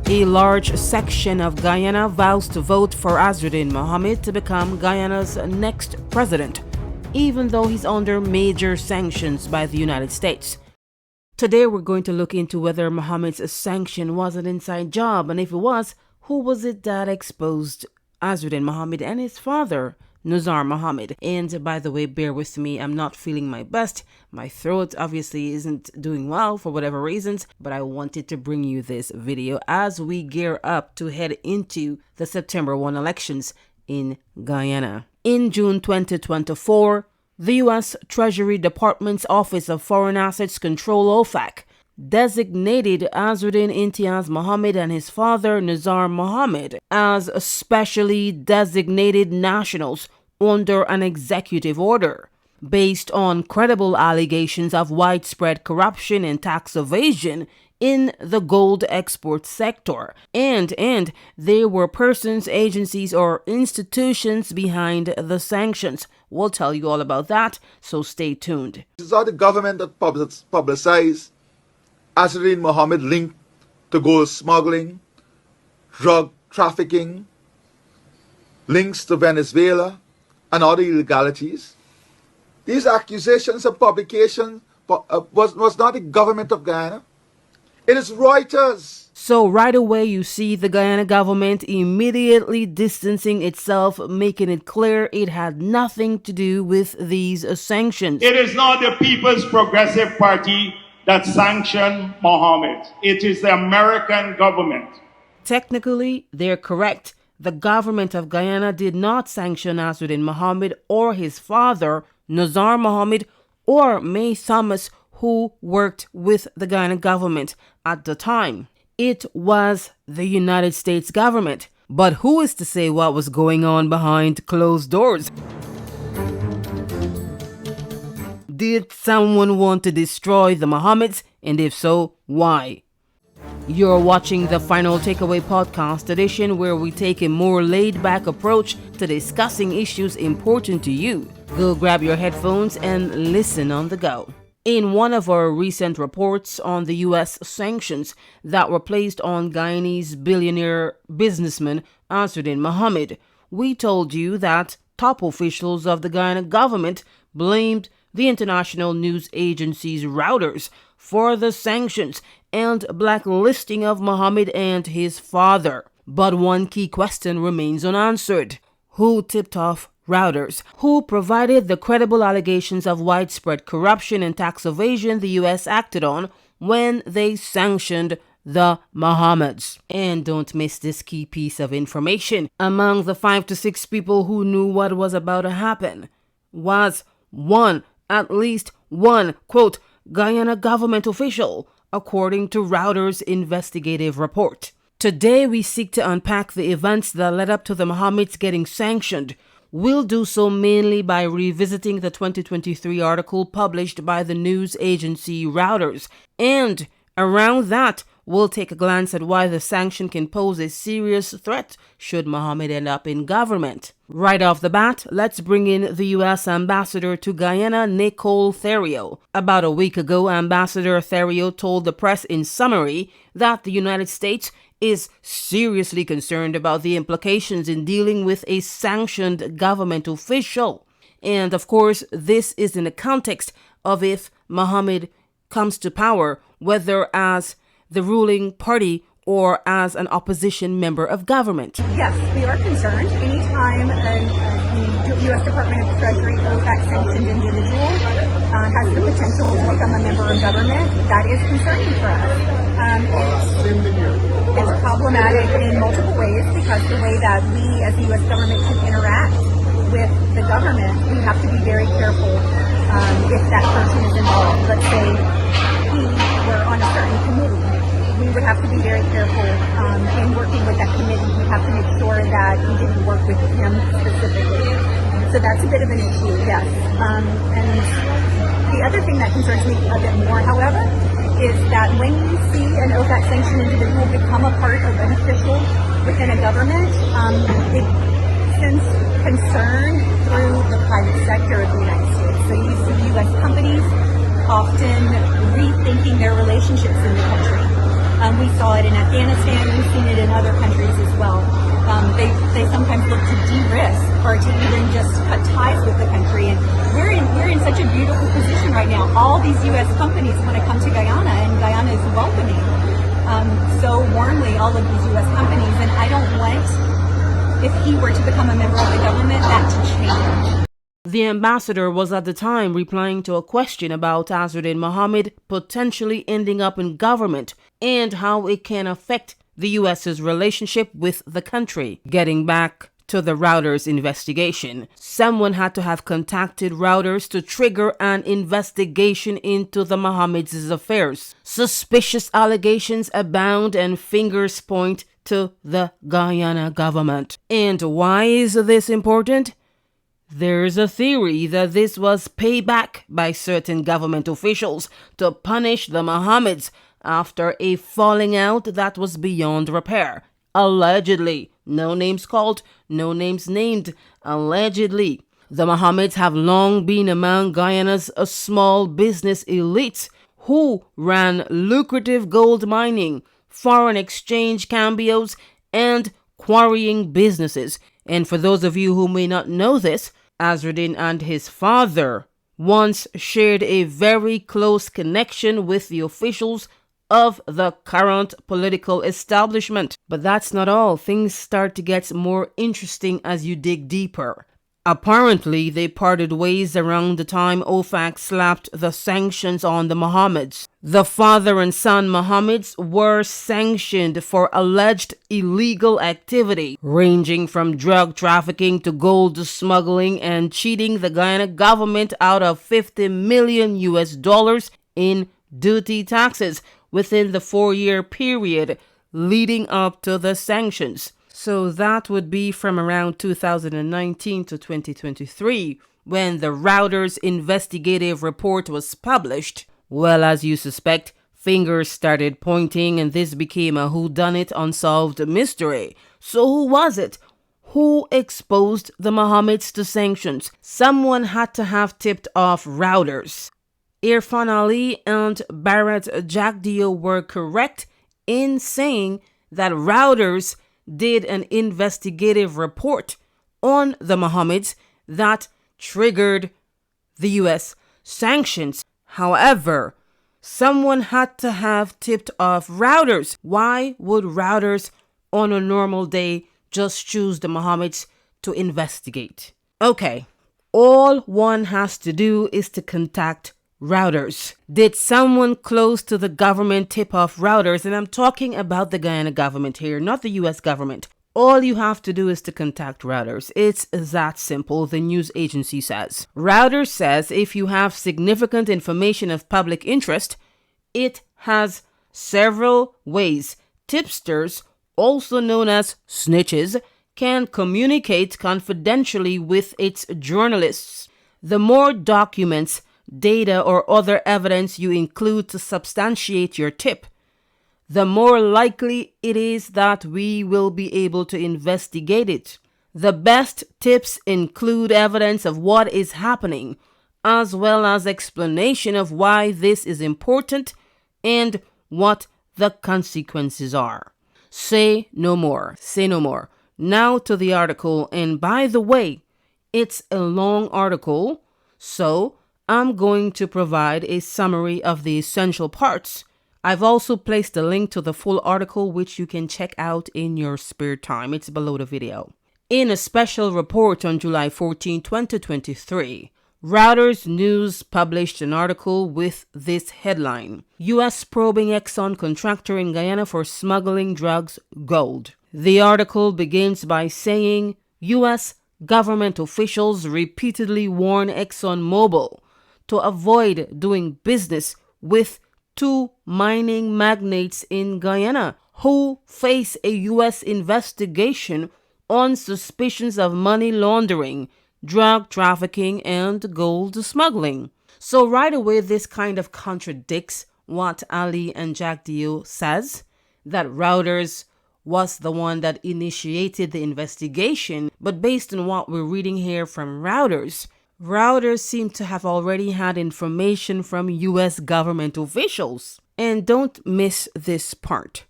A large section of Guyana vows to vote for Azruddin Mohamed to become Guyana's next president, even though he's under major sanctions by the United States. Today we're going to look into whether Mohamed's sanction was an inside job, and if it was, who was it that exposed Azruddin Mohamed and his father, Nuzar Mohamed. And by the way, bear with me, I'm not feeling my best. My throat obviously isn't doing well for whatever reasons, but I wanted to bring you this video as we gear up to head into the September 1 elections in Guyana. In June 2024, the U.S. Treasury Department's Office of Foreign Assets Control, OFAC, designated Azruddin Mohamed and his father Nuzar Mohamed as specially designated nationals under an executive order based on credible allegations of widespread corruption and tax evasion in the gold export sector. And there were persons, agencies, or institutions behind the sanctions. We'll tell you all about that, so stay tuned. This is how the government that publicized Azruddin Mohamed linked to gold smuggling, drug trafficking, links to Venezuela, and other illegalities. These accusations of publication was not the government of Guyana. It is Reuters. So right away you see the Guyana government immediately distancing itself, making it clear it had nothing to do with these sanctions. It is not the People's Progressive Party that sanctioned Mohammed. It is the American government. Technically, they're correct. The government of Guyana did not sanction Azruddin Mohamed or his father, Nuzar Mohamed, or May Thomas, who worked with the Guyana government at the time. It was the United States government. But who is to say what was going on behind closed doors? Did someone want to destroy the Mohameds? And if so, why? You're watching the Final Takeaway Podcast edition, where we take a more laid-back approach to discussing issues important to you. Go grab your headphones and listen on the go. In one of our recent reports on the U.S. sanctions that were placed on Guyanese billionaire businessman Azruddin Mohamed, we told you that top officials of the Guyana government blamed the international news agency's Reuters for the sanctions and blacklisting of Mohamed and his father. But one key question remains unanswered. Who tipped off Reuters? Who provided the credible allegations of widespread corruption and tax evasion the U.S. acted on when they sanctioned the Mohameds? And don't miss this key piece of information. Among the 5 to 6 people who knew what was about to happen was at least one, quote, Guyana government official, according to Reuters' investigative report. Today, we seek to unpack the events that led up to the Mohameds getting sanctioned. We'll do so mainly by revisiting the 2023 article published by the news agency Reuters. And around that, we'll take a glance at why the sanction can pose a serious threat should Mohamed end up in government. Right off the bat, let's bring in the U.S. Ambassador to Guyana, Nicole Theriot. About a week ago, Ambassador Theriot told the press in summary that the United States is seriously concerned about the implications in dealing with a sanctioned government official. And of course, this is in the context of if Mohamed comes to power, whether as the ruling party or as an opposition member of government. Yes, we are concerned. Anytime the U.S. Department of Treasury OFAC sanctioned individual has the potential to become a member of government, that is concerning for us. It's problematic in multiple ways because the way that we as the U.S. government can interact with the government, we have to be very careful if that person is involved. Let's say he were on a certain committee. We would have to be very careful in working with that committee. We have to make sure that we didn't work with him specifically. So that's a bit of an issue, yes. And the other thing that concerns me a bit more, however, is that when you see an OFAC sanctioned individual become a part of an official within a government, it sends concern through the private sector of the United States. So you see U.S. companies often rethinking their relationships in the country. We saw it in Afghanistan. We've seen it in other countries as well. They sometimes look to de-risk or to even just cut ties with the country. And we're in such a beautiful position right now. All these U.S. companies want to come to Guyana, and Guyana is welcoming so warmly all of these U.S. companies. And I don't want, if he were to become a member of the government, that to change. The ambassador was at the time replying to a question about Azruddin Mohamed potentially ending up in government and how it can affect the U.S.'s relationship with the country. Getting back to the Reuters investigation, someone had to have contacted Reuters to trigger an investigation into the Mohameds' affairs. Suspicious allegations abound and fingers point to the Guyana government. And why is this important? There's a theory that this was payback by certain government officials to punish the Mohameds after a falling out that was beyond repair. Allegedly. No names called, no names named. Allegedly. The Mohameds have long been among Guyana's small business elites who ran lucrative gold mining, foreign exchange cambios, and quarrying businesses. And for those of you who may not know this, Azruddin and his father once shared a very close connection with the officials of the current political establishment. But that's not all. Things start to get more interesting as you dig deeper. Apparently, they parted ways around the time OFAC slapped the sanctions on the Mohameds. The father and son Mohameds were sanctioned for alleged illegal activity, ranging from drug trafficking to gold smuggling and cheating the Guyana government out of $50 million in duty taxes within the 4-year period leading up to the sanctions. So that would be from around 2019 to 2023 when the Reuters investigative report was published. Well, as you suspect, fingers started pointing and this became a whodunit unsolved mystery. So who was it? Who exposed the Mohameds to sanctions? Someone had to have tipped off Reuters. Irfan Ali and Bharat Jagdeo were correct in saying that Reuters did an investigative report on the Mohameds that triggered the U.S. sanctions. However, someone had to have tipped off Reuters. Why would Reuters on a normal day just choose the Mohameds to investigate? Okay, all one has to do is to contact Reuters. Did someone close to the government tip off Reuters? And I'm talking about the Guyana government here, not the U.S. government. All you have to do is to contact Reuters. It's that simple, the news agency says. Reuters says if you have significant information of public interest, it has several ways. Tipsters, also known as snitches, can communicate confidentially with its journalists. The more documents, data, or other evidence you include to substantiate your tip, the more likely it is that we will be able to investigate it. The best tips include evidence of what is happening, as well as explanation of why this is important and what the consequences are. Say no more. Say no more. Now to the article, and by the way, it's a long article, so I'm going to provide a summary of the essential parts. I've also placed a link to the full article which you can check out in your spare time. It's below the video. In a special report on July 14, 2023, Reuters News published an article with this headline: U.S. probing Exxon contractor in Guyana for smuggling drugs gold. The article begins by saying U.S. government officials repeatedly warn ExxonMobil to avoid doing business with two mining magnates in Guyana who face a U.S. investigation on suspicions of money laundering, drug trafficking, and gold smuggling. So right away, this kind of contradicts what Ali and Jagdeo says, that Reuters was the one that initiated the investigation. But based on what we're reading here from Reuters seem to have already had information from U.S. government officials. And don't miss this part.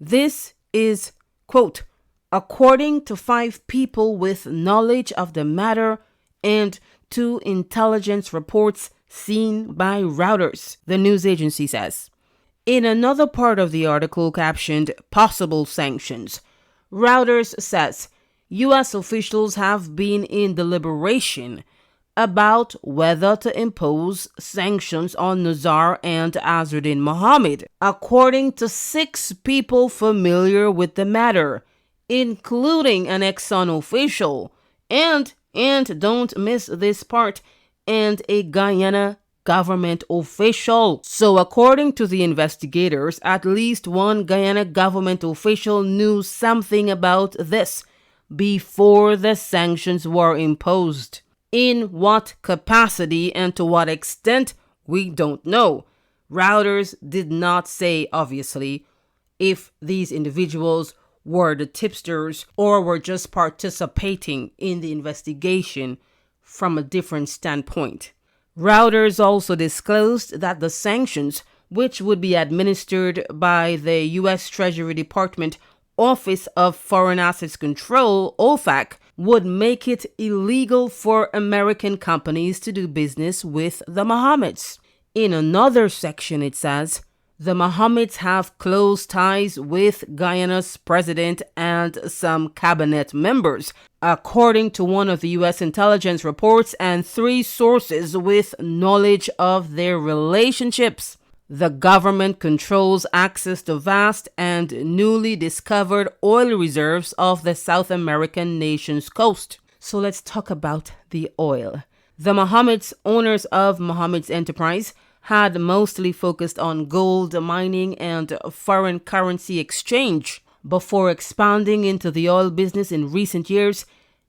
This is, quote, according to 5 people with knowledge of the matter and 2 intelligence reports seen by Reuters, the news agency says. In another part of the article captioned Possible Sanctions, Reuters says U.S. officials have been in deliberation about whether to impose sanctions on Nazar and Azruddin Mohamed, according to 6 people familiar with the matter, including an Exxon official, and don't miss this part, and a Guyana Government official. So according to the investigators, at least one Guyana Government official knew something about this before the sanctions were imposed. In what capacity and to what extent, we don't know. Reuters did not say, obviously, if these individuals were the tipsters or were just participating in the investigation from a different standpoint. Reuters also disclosed that the sanctions, which would be administered by the U.S. Treasury Department Office of Foreign Assets Control, OFAC, would make it illegal for American companies to do business with the Mohameds. In another section, it says, the Mohameds have close ties with Guyana's president and some cabinet members, according to one of the U.S. intelligence reports and 3 sources with knowledge of their relationships. The government controls access to vast and newly discovered oil reserves of the South American nation's coast. So let's talk about the oil. The Mohameds, owners of Mohamed's enterprise, had mostly focused on gold mining and foreign currency exchange before expanding into the oil business in recent years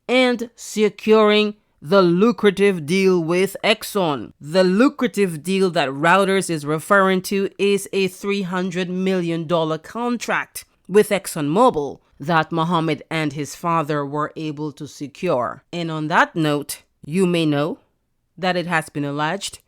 and securing the lucrative deal with Exxon. The lucrative deal that Reuters is referring to is a $300 million contract with ExxonMobil that Mohamed and his father were able to secure. And on that note, you may know that it has been alleged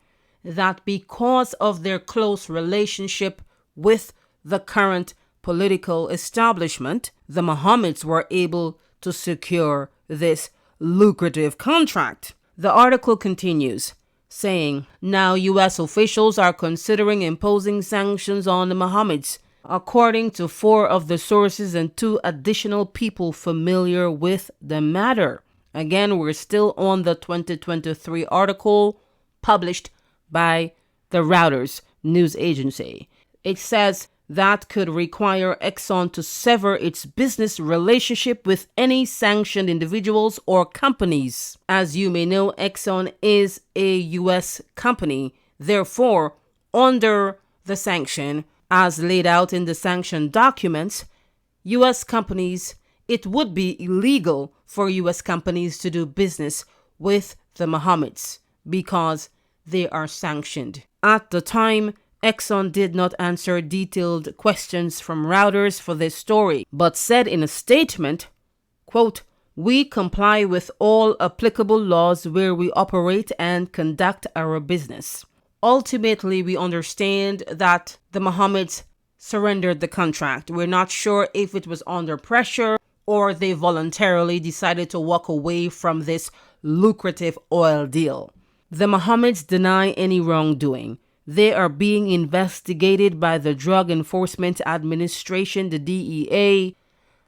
that because of their close relationship with the current political establishment, the Mohameds were able to secure this lucrative contract. The article continues, saying, now U.S. officials are considering imposing sanctions on the Mohameds, according to 4 of the sources and 2 additional people familiar with the matter. Again, we're still on the 2023 article published by the Reuters News Agency. It says that could require Exxon to sever its business relationship with any sanctioned individuals or companies. As you may know, Exxon is a U.S. company. Therefore, under the sanction, as laid out in the sanction documents, U.S. companies, it would be illegal for U.S. companies to do business with the Mohameds because they are sanctioned. At the time, Exxon did not answer detailed questions from Reuters for this story, but said in a statement, quote, we comply with all applicable laws where we operate and conduct our business. Ultimately, we understand that the Mohameds surrendered the contract. We're not sure if it was under pressure or they voluntarily decided to walk away from this lucrative oil deal. The Mohameds deny any wrongdoing. They are being investigated by the Drug Enforcement Administration, the DEA,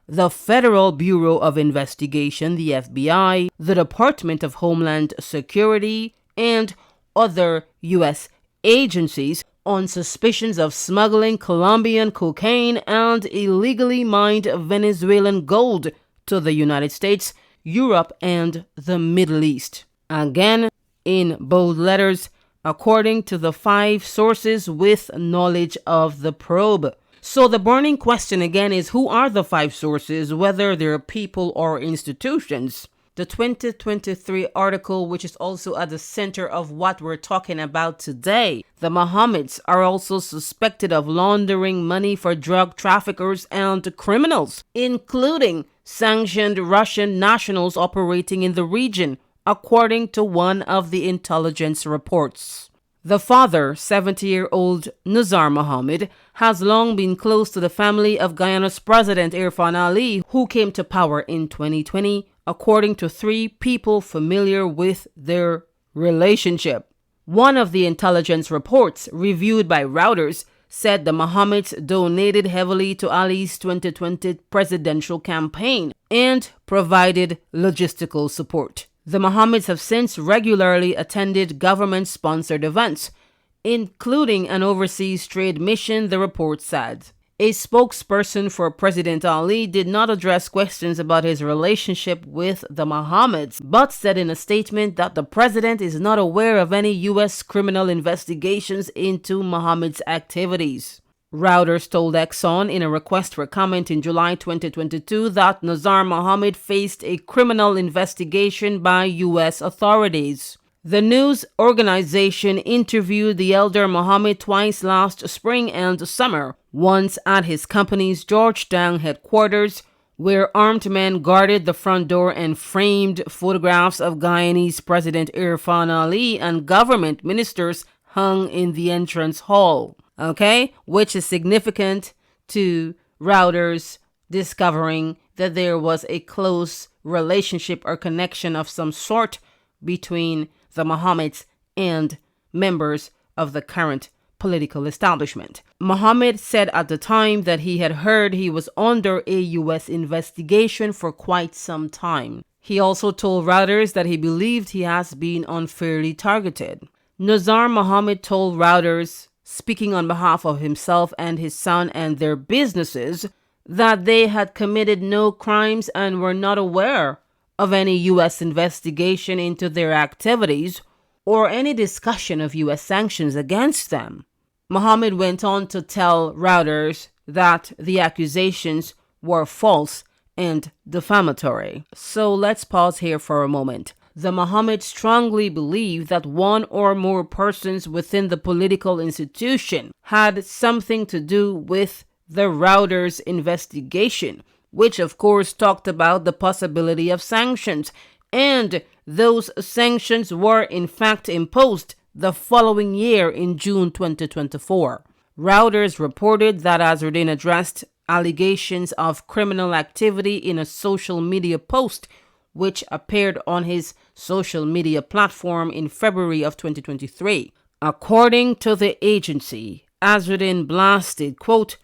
the Federal Bureau of Investigation, the FBI, the Department of Homeland Security, and other U.S. agencies on suspicions of smuggling Colombian cocaine and illegally mined Venezuelan gold to the United States, Europe, and the Middle East. Again, in bold letters, according to the 5 sources with knowledge of the probe. So the burning question again is, who are the 5 sources, whether they're people or institutions? The 2023 article, which is also at the center of what we're talking about today. The Mohameds are also suspected of laundering money for drug traffickers and criminals, including sanctioned Russian nationals operating in the region, according to one of the intelligence reports. The father, 70-year-old Nuzar Mohamed, has long been close to the family of Guyana's President Irfan Ali, who came to power in 2020, according to 3 people familiar with their relationship. One of the intelligence reports reviewed by Reuters said the Mohameds donated heavily to Ali's 2020 presidential campaign and provided logistical support. The Mohameds have since regularly attended government-sponsored events, including an overseas trade mission, the report said. A spokesperson for President Ali did not address questions about his relationship with the Mohameds, but said in a statement that the president is not aware of any U.S. criminal investigations into Mohamed's activities. Reuters told Exxon in a request for comment in July 2022 that Nuzar Mohamed faced a criminal investigation by U.S. authorities. The news organization interviewed the elder Mohamed twice last spring and summer, once at his company's Georgetown headquarters, where armed men guarded the front door and framed photographs of Guyanese President Irfan Ali and government ministers hung in the entrance hall. Okay, which is significant to Reuters discovering that there was a close relationship or connection of some sort between the Mohameds and members of the current political establishment. Mohamed said at the time that he had heard he was under a U.S. investigation for quite some time. He also told Reuters that he believed he has been unfairly targeted. Nuzar Mohamed told Reuters, speaking on behalf of himself and his son and their businesses, that they had committed no crimes and were not aware of any U.S. investigation into their activities or any discussion of U.S. sanctions against them. Mohamed went on to tell Reuters that the accusations were false and defamatory. So let's pause here for a moment. The Mohameds strongly believe that one or more persons within the political institution had something to do with the Reuters investigation, which of course talked about the possibility of sanctions, and those sanctions were in fact imposed the following year in June 2024. Reuters reported that Azruddin addressed allegations of criminal activity in a social media post which appeared on his social media platform in February of 2023. According to the agency, Azruddin blasted, quote,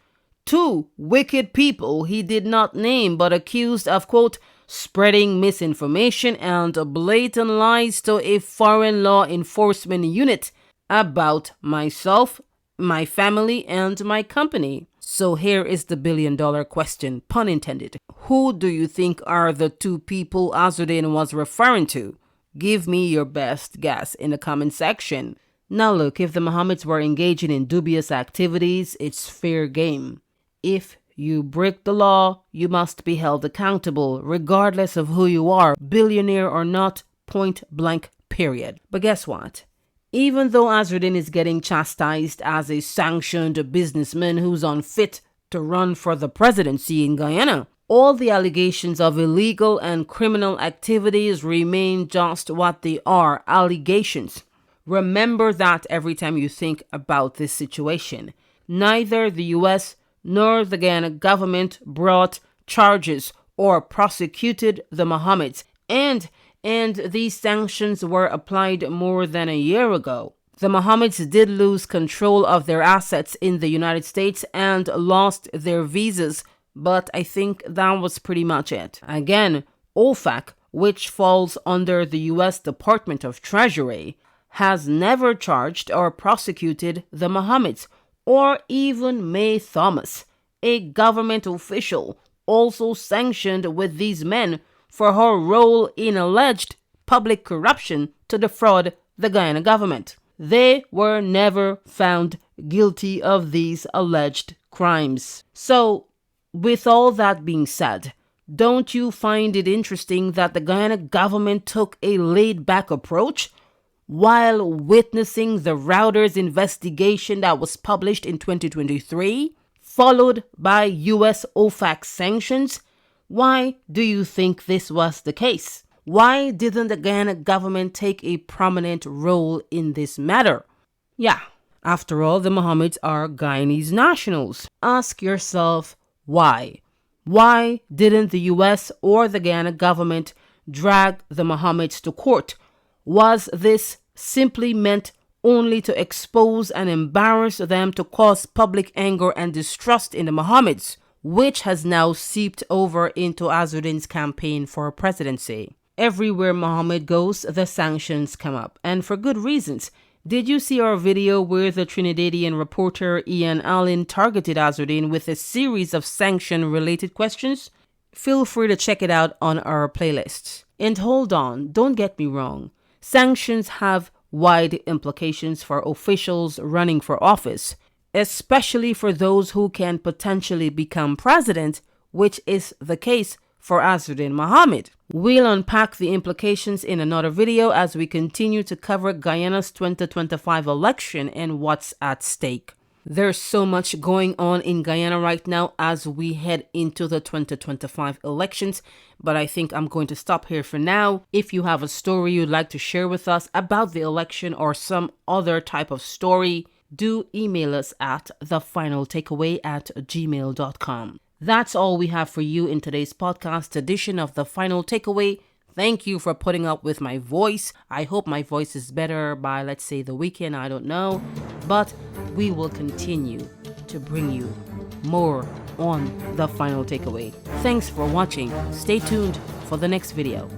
2 wicked people he did not name but accused of, quote, spreading misinformation and blatant lies to a foreign law enforcement unit about myself, my family, and my company. So here is the billion-dollar question, pun intended. Who do you think are the 2 people Azruddin was referring to? Give me your best guess in the comment section. Now look, if the Mohameds were engaging in dubious activities, it's fair game. If you break the law, you must be held accountable, regardless of who you are, billionaire or not, point blank, period. But guess what? Even though Azruddin is getting chastised as a sanctioned businessman who's unfit to run for the presidency in Guyana, all the allegations of illegal and criminal activities remain just what they are, allegations. Remember that every time you think about this situation. Neither the U.S. nor the Guyana government brought charges or prosecuted the Mohameds, and these sanctions were applied more than a year ago. The Mohameds did lose control of their assets in the United States and lost their visas, but I think that was pretty much it. Again, OFAC, which falls under the U.S. Department of Treasury, has never charged or prosecuted the Mohameds, or even May Thomas, a government official also sanctioned with these men for her role in alleged public corruption to defraud the Guyana government. They were never found guilty of these alleged crimes. So, with all that being said, don't you find it interesting that the Guyana government took a laid-back approach while witnessing the Reuters investigation that was published in 2023, followed by U.S. OFAC sanctions? Why do you think this was the case? Why didn't the Guyana government take a prominent role in this matter? Yeah, after all, the Mohameds are Guyanese nationals. Ask yourself why. Why didn't the US or the Guyana government drag the Mohameds to court? Was this simply meant only to expose and embarrass them, to cause public anger and distrust in the Mohameds, which has now seeped over into Azruddin's campaign for presidency? Everywhere Mohamed goes, the sanctions come up, and for good reasons. Did you see our video where the Trinidadian reporter Ian Allen targeted Azruddin with a series of sanction-related questions? Feel free to check it out on our playlist. And hold on, don't get me wrong. Sanctions have wide implications for officials running for office, especially for those who can potentially become president, which is the case for Azruddin Mohamed. We'll unpack the implications in another video as we continue to cover Guyana's 2025 election and what's at stake. There's so much going on in Guyana right now as we head into the 2025 elections, but I think I'm going to stop here for now. If you have a story you'd like to share with us about the election or some other type of story, do email us at thefinaltakeaway@gmail.com. That's all we have for you in today's podcast edition of The Final Takeaway. Thank you for putting up with my voice. I hope my voice is better by, let's say, the weekend. I don't know. But we will continue to bring you more on The Final Takeaway. Thanks for watching. Stay tuned for the next video.